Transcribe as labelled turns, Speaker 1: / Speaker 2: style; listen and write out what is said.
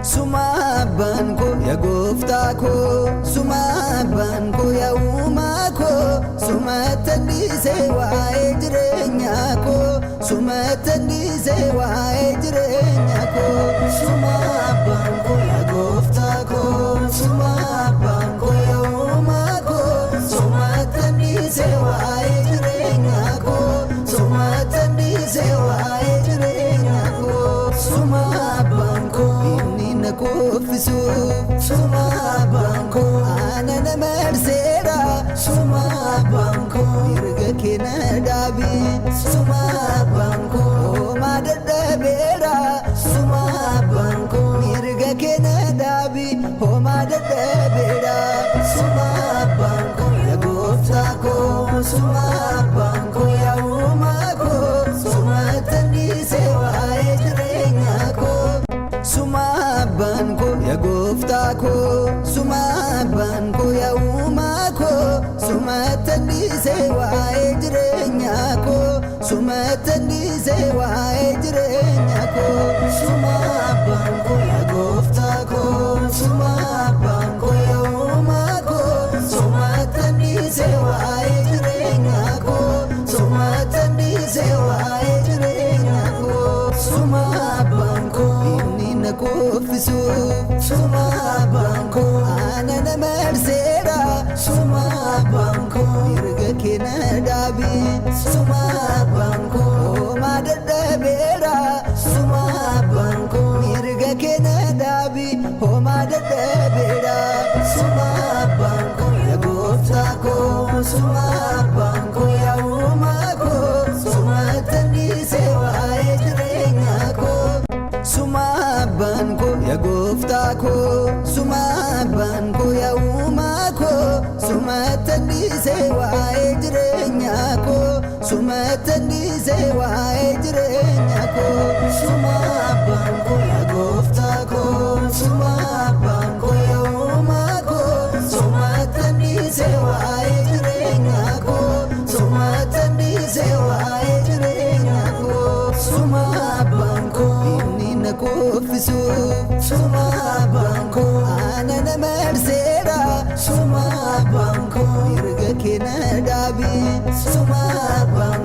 Speaker 1: Suma banko ya goftako, suma banko ya umako, suma tandise wa ejrenyako, suma tandise wa ejrenyako. Suma banko ya goftako, suma banko ya umako, suma tandise wa ejrenyako, suma tandise wa ejrenyako. Suma banko kofisu suma banko anana mersera suma banko irga kena dabi suma banko madada bera suma banko irga kena dabi ho madada bera suma banko ya goftako suma banko ya umako suma tandise wa ejrenyako. Suma banko ya goftako, suma banko ya umako, suma tandise wa ejrenyako, suma tandise wa ejrenyako. Suma banko ya goftako, suma banko ya umako, suma tandise wa ejrenyako, suma tandise wa ejrenyako. Suma banko kofisu suma banko anana mersera suma banko irga kena dabi suma banko madada bera suma banko irga kena dabi ho madada bera suma banko ya goftako suma banko ya umako suma tandise wa ejrenyako. Suma banko ya goftako, suma banko ya umako, suma tandise wa ejrenyako, suma tandise wa ejrenyako. Suma banko ya goftako, suma banko ya umako, suma tandise wa ejrenyako, suma tandise wa ejrenyako. Suma banko kofisu suma banko anana mersera suma banko irga kena dabi suma banko